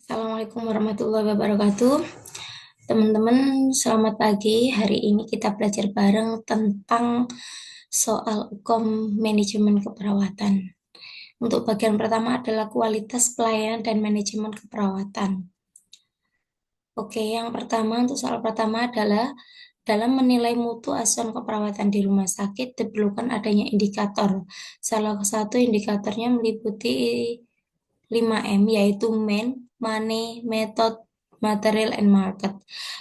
Assalamualaikum warahmatullahi wabarakatuh. Teman-teman, selamat pagi. Hari ini kita belajar bareng tentang soal hukum manajemen keperawatan. Untuk bagian pertama adalah kualitas pelayanan dan manajemen keperawatan. Oke, yang pertama untuk soal pertama adalah dalam menilai mutu asuhan keperawatan di rumah sakit diperlukan adanya indikator. Salah satu indikatornya meliputi 5M, yaitu man, money, method, material, and market,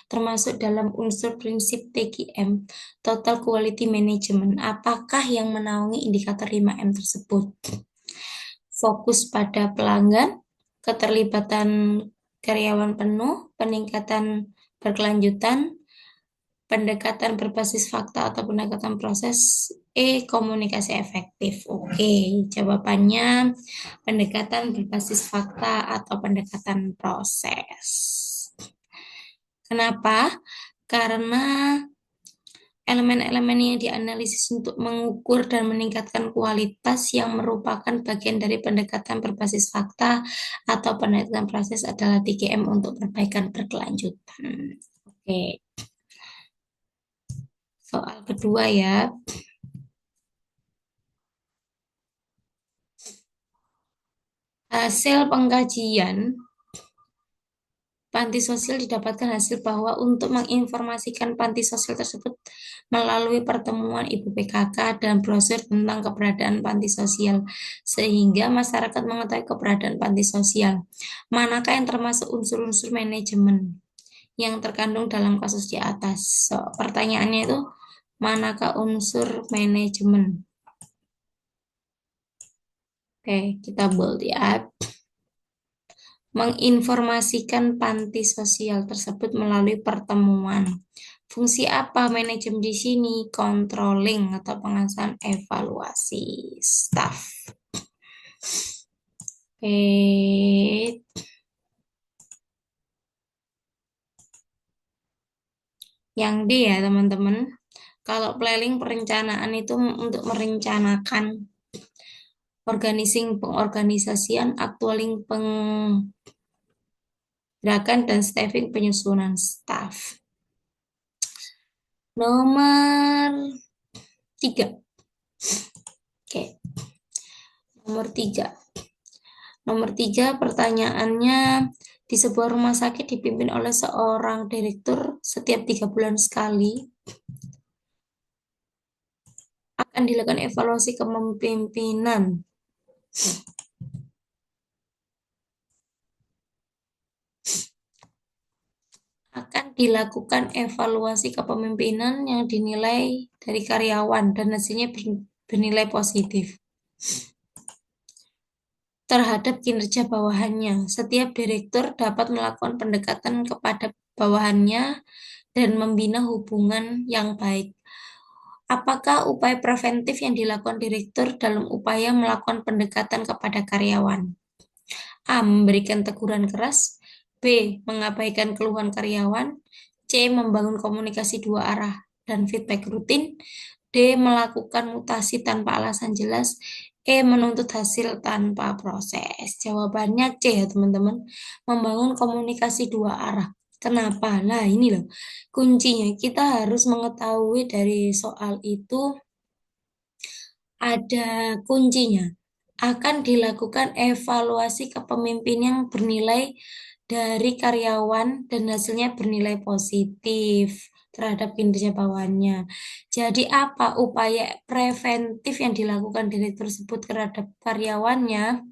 termasuk dalam unsur prinsip TQM, Total Quality Management. Apakah yang menaungi indikator 5M tersebut? Fokus pada pelanggan, keterlibatan karyawan penuh, peningkatan berkelanjutan, pendekatan berbasis fakta atau pendekatan proses, komunikasi efektif. Oke, jawabannya pendekatan berbasis fakta atau pendekatan proses. Kenapa? Karena elemen-elemen yang dianalisis untuk mengukur dan meningkatkan kualitas yang merupakan bagian dari pendekatan berbasis fakta atau pendekatan proses adalah 3M untuk perbaikan berkelanjutan. Oke. Soal kedua ya. Hasil pengkajian panti sosial didapatkan hasil bahwa untuk menginformasikan panti sosial tersebut melalui pertemuan Ibu PKK dan brosur tentang keberadaan panti sosial, sehingga masyarakat mengetahui keberadaan panti sosial. Manakah yang termasuk unsur-unsur manajemen yang terkandung dalam kasus di atas? Pertanyaannya itu, manakah unsur manajemen? Oke, kita bold ya. Menginformasikan panti sosial tersebut melalui pertemuan. Fungsi apa manajemen di sini? Controlling atau pengawasan evaluasi staff. Oke. Yang D ya teman-teman. Kalau planning perencanaan itu untuk merencanakan pengorganisasian, actualing gerakan dan staffing penyusunan staff. Nomor 3. Oke. Nomor 3. Nomor 3 pertanyaannya, di sebuah rumah sakit dipimpin oleh seorang direktur setiap 3 bulan sekali akan dilakukan evaluasi kepemimpinan. Akan dilakukan evaluasi kepemimpinan yang dinilai dari karyawan dan hasilnya bernilai positif terhadap kinerja bawahannya. Setiap direktur dapat melakukan pendekatan kepada bawahannya dan membina hubungan yang baik. Apakah upaya preventif yang dilakukan direktur dalam upaya melakukan pendekatan kepada karyawan? A. Memberikan teguran keras. B. Mengabaikan keluhan karyawan. C. Membangun komunikasi dua arah dan feedback rutin. D. Melakukan mutasi tanpa alasan jelas. E. Menuntut hasil tanpa proses. Jawabannya C ya teman-teman. Membangun komunikasi dua arah. Kenapa? Nah ini loh kuncinya. Kita harus mengetahui dari soal itu ada kuncinya. Akan dilakukan evaluasi kepemimpinan yang bernilai dari karyawan dan hasilnya bernilai positif terhadap kinerja bawahannya. Jadi apa upaya preventif yang dilakukan direktur tersebut terhadap karyawannya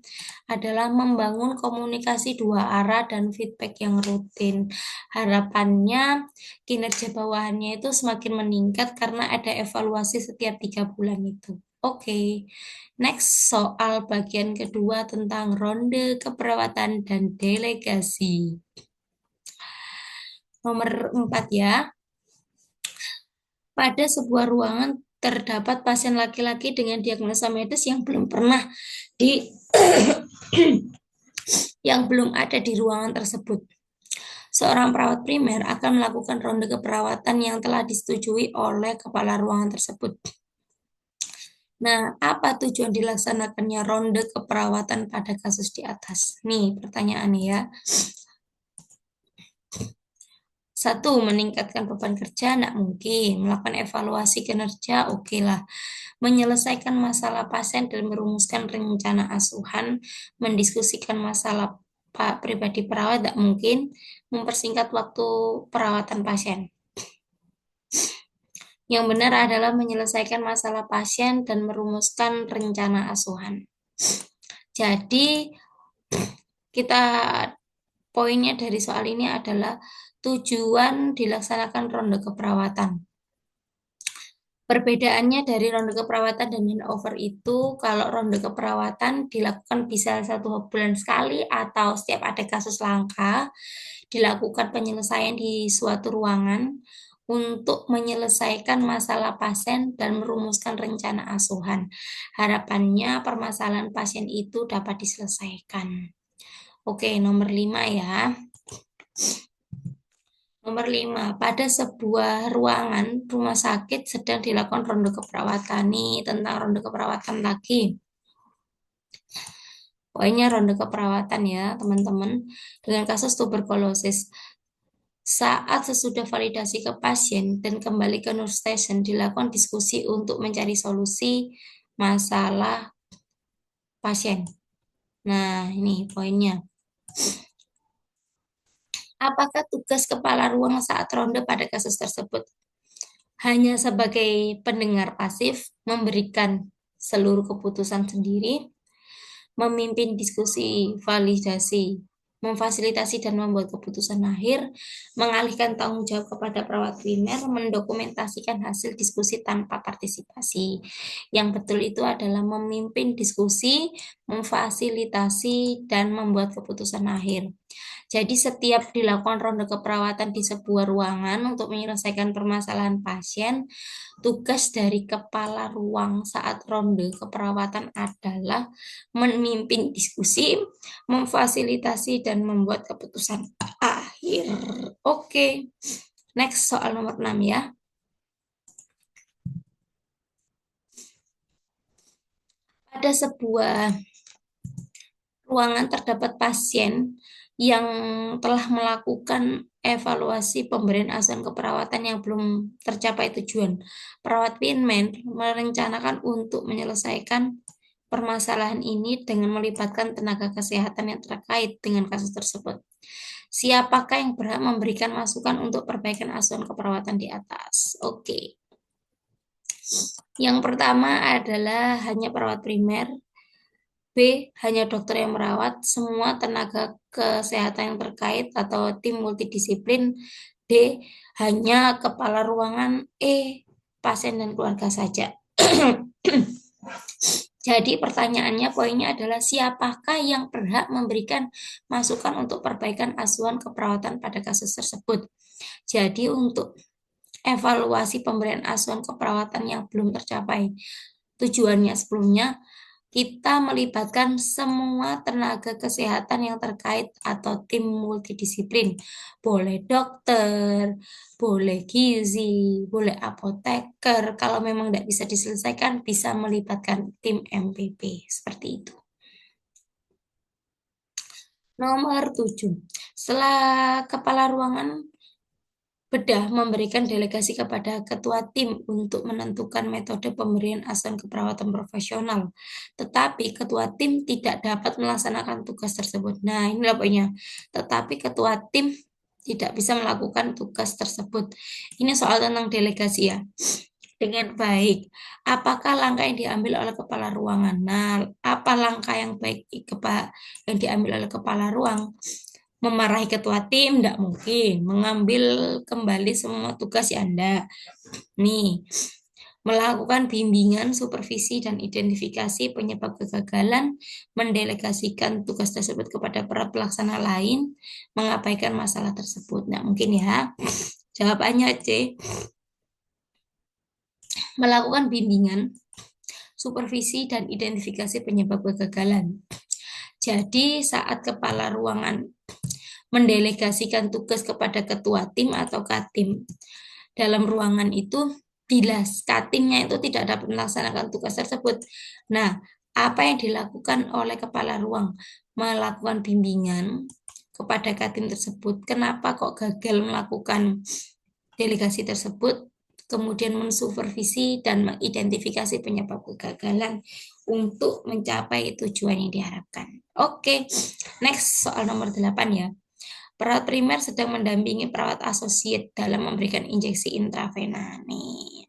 adalah membangun komunikasi dua arah dan feedback yang rutin. Harapannya kinerja bawahannya itu semakin meningkat karena ada evaluasi setiap 3 bulan itu. Oke, next soal bagian kedua tentang ronde keperawatan dan delegasi. Nomor 4 ya. Pada sebuah ruangan terdapat pasien laki-laki dengan diagnosa medis yang belum pernah di yang belum ada di ruangan tersebut. Seorang perawat primer akan melakukan ronde keperawatan yang telah disetujui oleh kepala ruangan tersebut. Nah, apa tujuan dilaksanakannya ronde keperawatan pada kasus di atas? Nih pertanyaannya ya. Satu, meningkatkan beban kerja, enggak mungkin. Melakukan evaluasi kinerja, oke lah. Menyelesaikan masalah pasien dan merumuskan rencana asuhan, mendiskusikan masalah pribadi perawat, enggak mungkin. Mempersingkat waktu perawatan pasien. Yang benar adalah menyelesaikan masalah pasien dan merumuskan rencana asuhan. Jadi, kita poinnya dari soal ini adalah tujuan dilaksanakan ronde keperawatan. Perbedaannya dari ronde keperawatan dan handover itu, kalau ronde keperawatan dilakukan bisa 1 bulan sekali atau setiap ada kasus langka, dilakukan penyelesaian di suatu ruangan untuk menyelesaikan masalah pasien dan merumuskan rencana asuhan. Harapannya permasalahan pasien itu dapat diselesaikan. Oke, nomor 5 ya. Nomor 5, pada sebuah ruangan rumah sakit sedang dilakukan ronde keperawatan. Nih, tentang ronde keperawatan lagi. Pokoknya ronde keperawatan ya, teman-teman. Dengan kasus tuberkulosis. Saat sesudah validasi ke pasien dan kembali ke nurse station, dilakukan diskusi untuk mencari solusi masalah pasien. Nah, ini poinnya. Apakah tugas kepala ruang saat ronde pada kasus tersebut? Hanya sebagai pendengar pasif, memberikan seluruh keputusan sendiri, memimpin diskusi validasi, memfasilitasi dan membuat keputusan akhir, mengalihkan tanggung jawab kepada perawat primer, mendokumentasikan hasil diskusi tanpa partisipasi. Yang betul itu adalah memimpin diskusi, memfasilitasi, dan membuat keputusan akhir. Jadi setiap dilakukan ronde keperawatan di sebuah ruangan untuk menyelesaikan permasalahan pasien, tugas dari kepala ruang saat ronde keperawatan adalah memimpin diskusi, memfasilitasi, dan membuat keputusan akhir. Oke, next soal nomor 6 ya. Pada sebuah ruangan terdapat pasien yang telah melakukan evaluasi pemberian asuhan keperawatan yang belum tercapai tujuan. Perawat Pinmen merencanakan untuk menyelesaikan permasalahan ini dengan melibatkan tenaga kesehatan yang terkait dengan kasus tersebut. Siapakah yang berhak memberikan masukan untuk perbaikan asuhan keperawatan di atas? Oke. Yang pertama adalah hanya perawat primer. B. Hanya dokter yang merawat, semua tenaga kesehatan yang terkait atau tim multidisiplin. D. Hanya kepala ruangan. E. Pasien dan keluarga saja. Jadi pertanyaannya, poinnya adalah siapakah yang berhak memberikan masukan untuk perbaikan asuhan keperawatan pada kasus tersebut. Jadi untuk evaluasi pemberian asuhan keperawatan yang belum tercapai tujuannya sebelumnya, kita melibatkan semua tenaga kesehatan yang terkait atau tim multidisiplin. Boleh dokter, boleh gizi, boleh apoteker. Kalau memang tidak bisa diselesaikan, bisa melibatkan tim MPP. Seperti itu. Nomor 7. Setelah kepala ruangan bedah memberikan delegasi kepada ketua tim untuk menentukan metode pemberian asuhan keperawatan profesional. Tetapi ketua tim tidak dapat melaksanakan tugas tersebut. Nah, inilah poinnya. Tetapi ketua tim tidak bisa melakukan tugas tersebut. Ini soal tentang delegasi ya. Dengan baik. Apakah langkah yang diambil oleh kepala ruangan? Nah, apa langkah yang baik yang diambil oleh kepala ruang? Memarahi ketua tim, tidak mungkin. Mengambil kembali semua tugas ya Anda. Nih, melakukan bimbingan, supervisi, dan identifikasi penyebab kegagalan, mendelegasikan tugas tersebut kepada para pelaksana lain, mengabaikan masalah tersebut. Tidak mungkin ya. Jawabannya C. Melakukan bimbingan, supervisi, dan identifikasi penyebab kegagalan. Jadi saat kepala ruangan mendelegasikan tugas kepada ketua tim atau katim dalam ruangan itu, bila katimnya itu tidak dapat melaksanakan tugas tersebut. Nah, apa yang dilakukan oleh kepala ruang? Melakukan bimbingan, kepada Kadin tersebut. Kenapa kok gagal melakukan delegasi tersebut? Kemudian mensupervisi dan mengidentifikasi penyebab kegagalan untuk mencapai tujuan yang diharapkan. Oke, next soal nomor 8 ya. Perawat primer sedang mendampingi perawat asosiat dalam memberikan injeksi intravena nih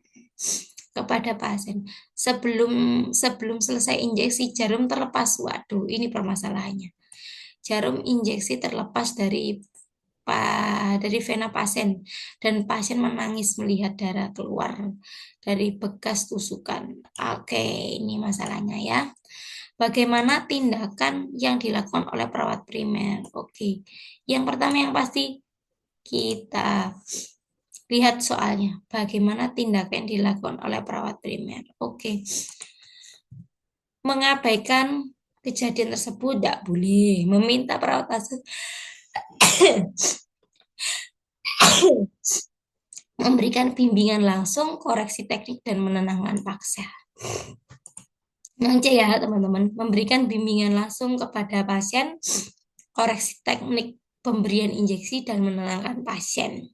kepada pasien. Sebelum selesai injeksi, jarum terlepas. Waduh, ini permasalahannya. Jarum injeksi terlepas dari vena pasien dan pasien menangis melihat darah keluar dari bekas tusukan. Oke, ini masalahnya ya. Bagaimana tindakan yang dilakukan oleh perawat primer? Oke, yang pertama yang pasti kita lihat soalnya. Bagaimana tindakan yang dilakukan oleh perawat primer? Oke, mengabaikan kejadian tersebut tidak boleh. Meminta perawat memberikan bimbingan langsung, koreksi teknik, dan menenangkan paksa. Nanti ya teman-teman, memberikan bimbingan langsung kepada pasien, koreksi teknik pemberian injeksi, dan menenangkan pasien.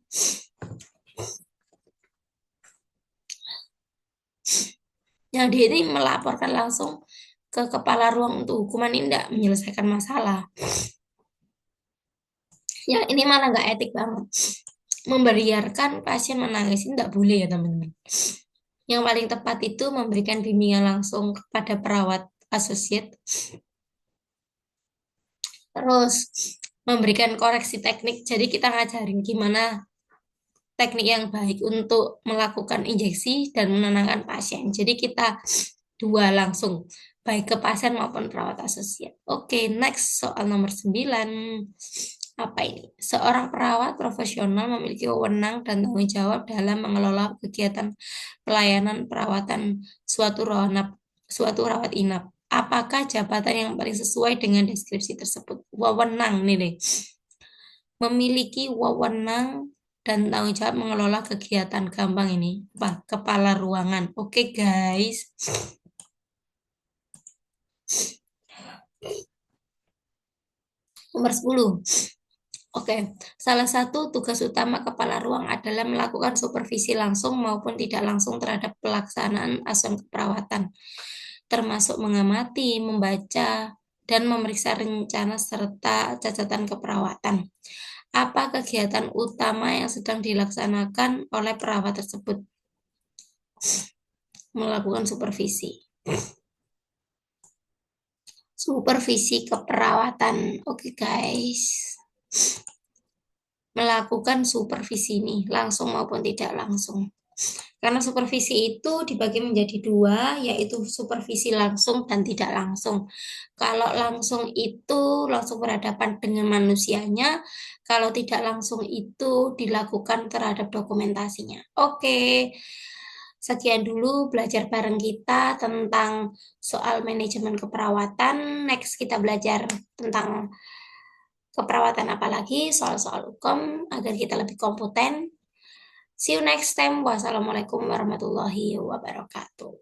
Yang diri melaporkan langsung ke kepala ruang untuk hukuman ini tidak menyelesaikan masalah. Ya ini malah nggak etik banget. Membiarkan pasien menangis ini tidak boleh ya teman-teman. Yang paling tepat itu memberikan bimbingan langsung kepada perawat asosiat. Terus memberikan koreksi teknik. Jadi kita ngajarin gimana teknik yang baik untuk melakukan injeksi dan menenangkan pasien. Jadi kita dua langsung, baik ke pasien maupun perawat asosiat. Oke, next soal nomor 9. Apa ini? Seorang perawat profesional memiliki wewenang dan tanggung jawab dalam mengelola kegiatan pelayanan perawatan suatu rawat inap. Apakah jabatan yang paling sesuai dengan deskripsi tersebut? Wewenang nih deh. Memiliki wewenang dan tanggung jawab mengelola kegiatan, gampang ini. Kepala ruangan. Oke, guys. Nomor 10. Oke, salah satu tugas utama kepala ruang adalah melakukan supervisi langsung maupun tidak langsung terhadap pelaksanaan asuhan keperawatan, termasuk mengamati, membaca, dan memeriksa rencana serta catatan keperawatan. Apa kegiatan utama yang sedang dilaksanakan oleh perawat tersebut? Melakukan supervisi. Supervisi keperawatan. Oke, guys. Melakukan supervisi ini langsung maupun tidak langsung. Karena supervisi itu dibagi menjadi dua, yaitu supervisi langsung dan tidak langsung. Kalau langsung itu langsung berhadapan dengan manusianya, kalau tidak langsung itu dilakukan terhadap dokumentasinya. Oke, sekian dulu belajar bareng kita tentang soal manajemen keperawatan. Next kita belajar tentang keperawatan apalagi, soal-soal hukum agar kita lebih kompeten. See you next time. Wassalamualaikum warahmatullahi wabarakatuh.